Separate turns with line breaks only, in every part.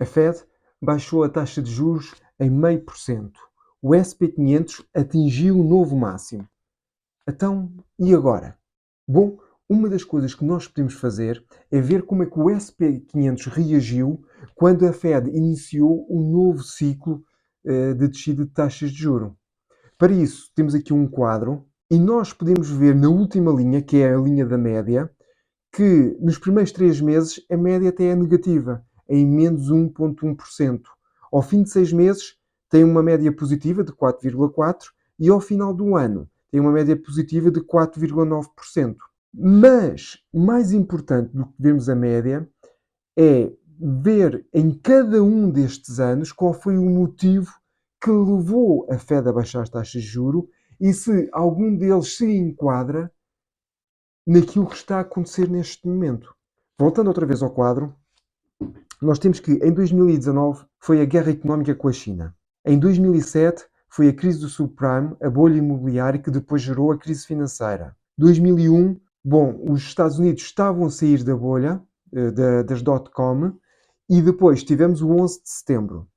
A Fed baixou a taxa de juros em 0,5%. O SP500 atingiu um novo máximo. Então, e agora? Bom, uma das coisas que nós podemos fazer é ver como é que o SP500 reagiu quando a Fed iniciou um novo ciclo de descida de taxas de juros. Para isso, temos aqui um quadro e nós podemos ver na última linha, que é a linha da média, que nos primeiros 3 meses a média até é negativa, em menos 1,1%. Ao fim de 6 meses tem uma média positiva de 4,4% e ao final do ano tem uma média positiva de 4,9%. Mas, mais importante do que vermos a média, é ver em cada um destes anos qual foi o motivo que levou a Fed a baixar as taxas de juros e se algum deles se enquadra naquilo que está a acontecer neste momento. Voltando outra vez ao quadro, nós temos que em 2019 foi a guerra económica com a China. Em 2007 foi a crise do subprime, a bolha imobiliária que depois gerou a crise financeira. 2001, os Estados Unidos estavam a sair da bolha, das dot-com, e depois tivemos o 11 de setembro.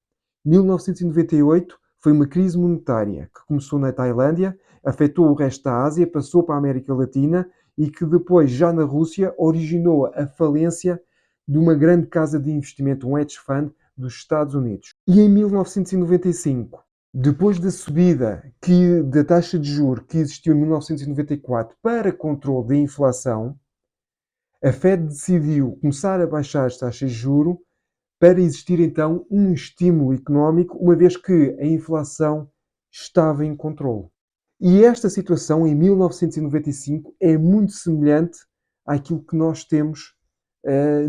1998 foi uma crise monetária que começou na Tailândia, afetou o resto da Ásia, passou para a América Latina e que depois, já na Rússia, originou a falência de uma grande casa de investimento, um hedge fund dos Estados Unidos. E em 1995, depois da subida da taxa de juros que existiu em 1994 para controle da inflação, a Fed decidiu começar a baixar as taxas de juros para existir então um estímulo económico, uma vez que a inflação estava em controle. E esta situação, em 1995, é muito semelhante àquilo que nós temos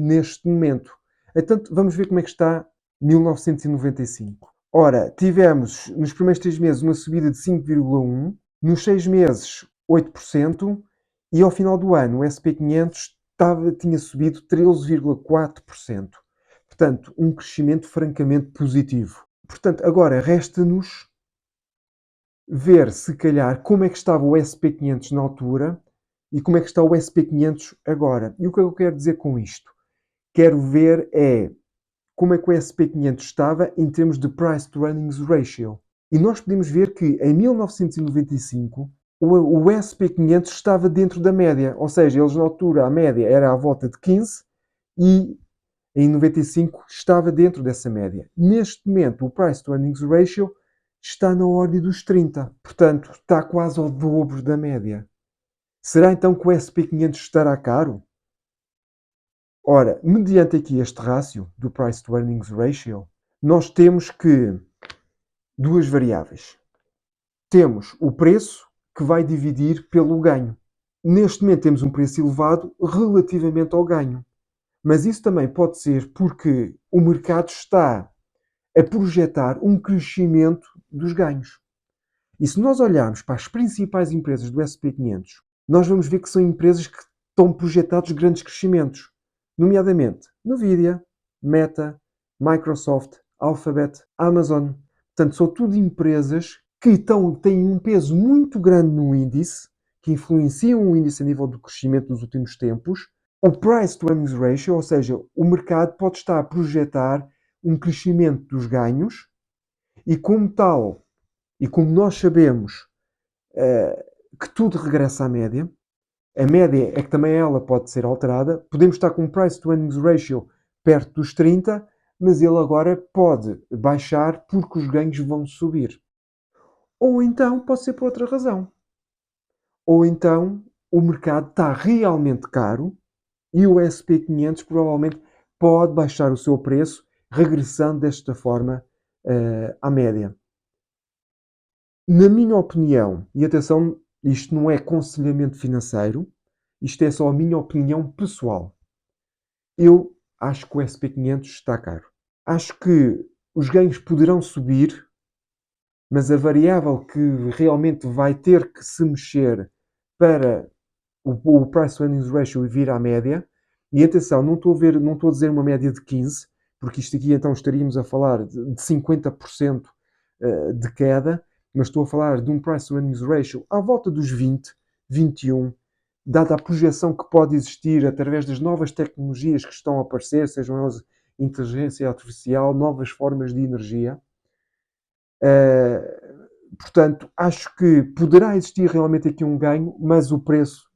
neste momento. Então, vamos ver como é que está 1995. Ora, tivemos nos primeiros 3 meses uma subida de 5,1%, nos 6 meses 8%, e ao final do ano o SP500 tinha subido 13,4%. Portanto, um crescimento francamente positivo. Portanto, agora resta-nos ver, se calhar, como é que estava o SP500 na altura e como é que está o SP500 agora. E o que eu quero dizer com isto? Quero ver como é que o SP500 estava em termos de Price to Earnings Ratio. E nós podemos ver que em 1995 o SP500 estava dentro da média. Ou seja, eles na altura a média era à volta de 15 e em 95 estava dentro dessa média. Neste momento o Price to Earnings Ratio está na ordem dos 30. Portanto, está quase ao dobro da média. Será então que o SP500 estará caro? Ora, mediante aqui este rácio do Price to Earnings Ratio, nós temos que duas variáveis. Temos o preço que vai dividir pelo ganho. Neste momento temos um preço elevado relativamente ao ganho. Mas isso também pode ser porque o mercado está a projetar um crescimento dos ganhos. E se nós olharmos para as principais empresas do SP500, nós vamos ver que são empresas que estão projetados grandes crescimentos, nomeadamente Nvidia, Meta, Microsoft, Alphabet, Amazon. Portanto, são tudo empresas que têm um peso muito grande no índice, que influenciam o índice a nível do crescimento nos últimos tempos. O Price to Earnings Ratio, ou seja, o mercado pode estar a projetar um crescimento dos ganhos e, como tal, e como nós sabemos que tudo regressa à média, a média é que também ela pode ser alterada. Podemos estar com um Price to Earnings Ratio perto dos 30, mas ele agora pode baixar porque os ganhos vão subir. Ou então pode ser por outra razão. Ou então o mercado está realmente caro e o SP500 provavelmente pode baixar o seu preço, regressando desta forma à média. Na minha opinião, e atenção, isto não é aconselhamento financeiro, isto é só a minha opinião pessoal. Eu acho que o SP500 está caro. Acho que os ganhos poderão subir, mas a variável que realmente vai ter que se mexer para o Price to Earnings Ratio vir à média, e atenção, não estou a dizer uma média de 15, porque isto aqui então estaríamos a falar de 50% de queda, mas estou a falar de um Price to Earnings Ratio à volta dos 20, 21, dada a projeção que pode existir através das novas tecnologias que estão a aparecer, sejam elas inteligência artificial, novas formas de energia. Portanto, acho que poderá existir realmente aqui um ganho, mas o preço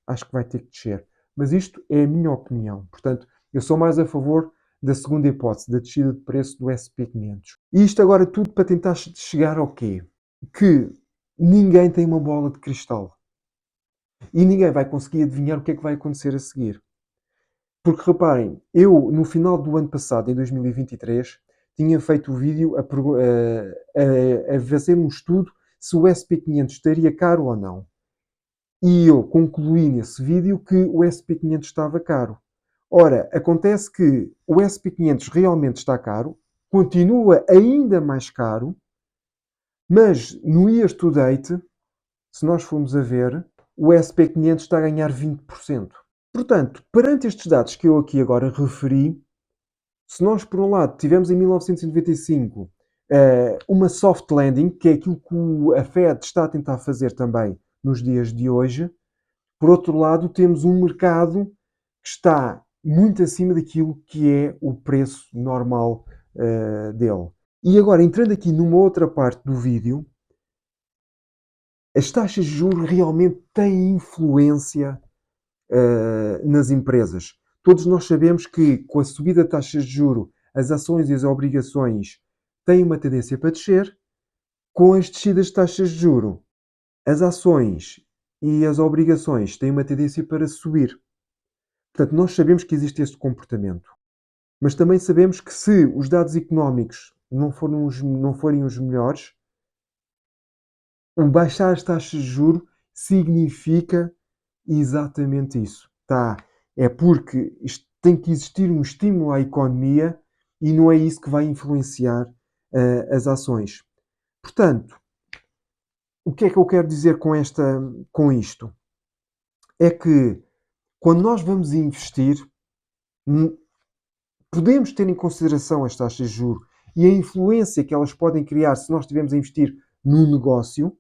acho que vai ter que descer. Mas isto é a minha opinião. Portanto, eu sou mais a favor da segunda hipótese, da descida de preço do SP500. E isto agora tudo para tentar chegar ao quê? Que ninguém tem uma bola de cristal. E ninguém vai conseguir adivinhar o que é que vai acontecer a seguir. Porque reparem, eu no final do ano passado, em 2023, tinha feito o vídeo a fazer um estudo se o SP500 estaria caro ou não. E eu concluí nesse vídeo que o SP500 estava caro. Ora, acontece que o SP500 realmente está caro, continua ainda mais caro, mas no year to date, se nós formos a ver, o SP500 está a ganhar 20%. Portanto, perante estes dados que eu aqui agora referi, se nós, por um lado, tivemos em 1995 uma soft landing, que é aquilo que a Fed está a tentar fazer também nos dias de hoje, por outro lado, temos um mercado que está muito acima daquilo que é o preço normal dele. E agora, entrando aqui numa outra parte do vídeo, as taxas de juros realmente têm influência nas empresas. Todos nós sabemos que com a subida de taxas de juro, as ações e as obrigações têm uma tendência para descer. Com as descidas de taxas de juro, as ações e as obrigações têm uma tendência para subir. Portanto, nós sabemos que existe este comportamento. Mas também sabemos que se os dados económicos não forem os melhores, o baixar as taxas de juros significa exatamente isso. Tá? É porque tem que existir um estímulo à economia e não é isso que vai influenciar as ações. Portanto, o que é que eu quero dizer com isto? É que quando nós vamos investir, podemos ter em consideração as taxas de juros e a influência que elas podem criar se nós estivermos a investir num negócio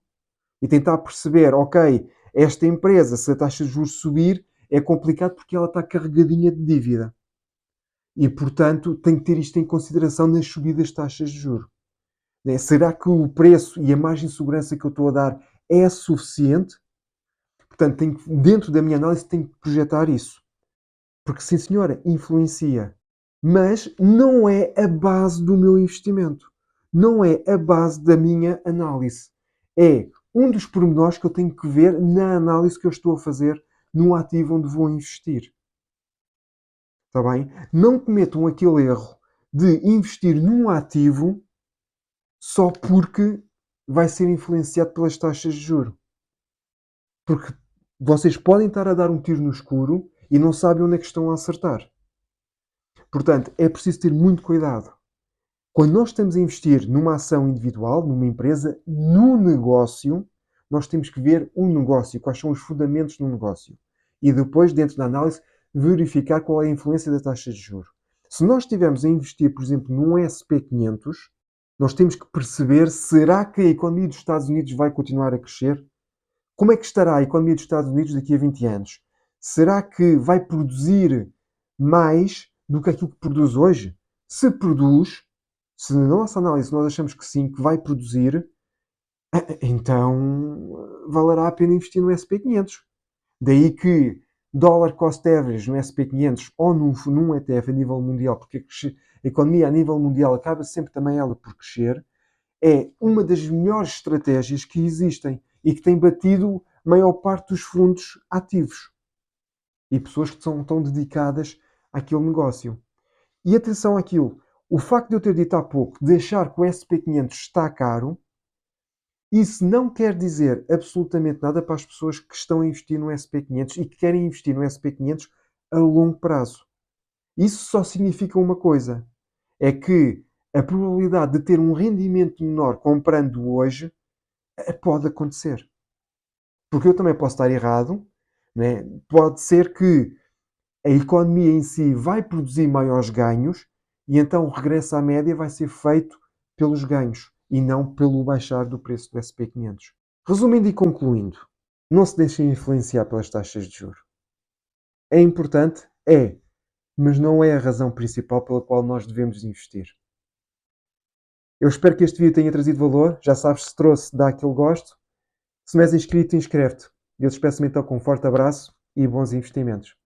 e tentar perceber, ok, esta empresa, se a taxa de juros subir, é complicado porque ela está carregadinha de dívida. E, portanto, tem que ter isto em consideração nas subidas de taxas de juros. Será que o preço e a margem de segurança que eu estou a dar é suficiente? Portanto, dentro da minha análise, tenho que projetar isso. Porque, sim senhora, influencia. Mas não é a base do meu investimento. Não é a base da minha análise. É um dos pormenores que eu tenho que ver na análise que eu estou a fazer no ativo onde vou investir. Está bem? Não cometam aquele erro de investir num ativo só porque vai ser influenciado pelas taxas de juros. Porque vocês podem estar a dar um tiro no escuro e não sabem onde é que estão a acertar. Portanto, é preciso ter muito cuidado. Quando nós estamos a investir numa ação individual, numa empresa, no negócio, nós temos que ver um negócio, quais são os fundamentos do negócio. E depois, dentro da análise, verificar qual é a influência da taxa de juros. Se nós estivermos a investir, por exemplo, num SP500, nós temos que perceber, será que a economia dos Estados Unidos vai continuar a crescer? Como é que estará a economia dos Estados Unidos daqui a 20 anos? Será que vai produzir mais do que aquilo que produz hoje? Se produz, se na nossa análise nós achamos que sim, que vai produzir, então valerá a pena investir no SP500. Daí que dollar cost average no SP500 ou num ETF a nível mundial, porque a economia a nível mundial acaba sempre também ela por crescer, é uma das melhores estratégias que existem e que tem batido a maior parte dos fundos ativos e pessoas que são tão dedicadas àquele negócio. E atenção àquilo, o facto de eu ter dito há pouco de achar que o SP500 está caro, isso não quer dizer absolutamente nada para as pessoas que estão a investir no SP500 e que querem investir no SP500 a longo prazo. Isso só significa uma coisa, é que a probabilidade de ter um rendimento menor comprando hoje pode acontecer. Porque eu também posso estar errado, né? Pode ser que a economia em si vai produzir maiores ganhos e então o regresso à média vai ser feito pelos ganhos e não pelo baixar do preço do SP500. Resumindo e concluindo, não se deixem influenciar pelas taxas de juros. É importante, mas não é a razão principal pela qual nós devemos investir. Eu espero que este vídeo tenha trazido valor. Já sabes, se trouxe, dá aquele gosto. Se não és inscrito, inscreve-te. Eu te peço então com um forte abraço e bons investimentos.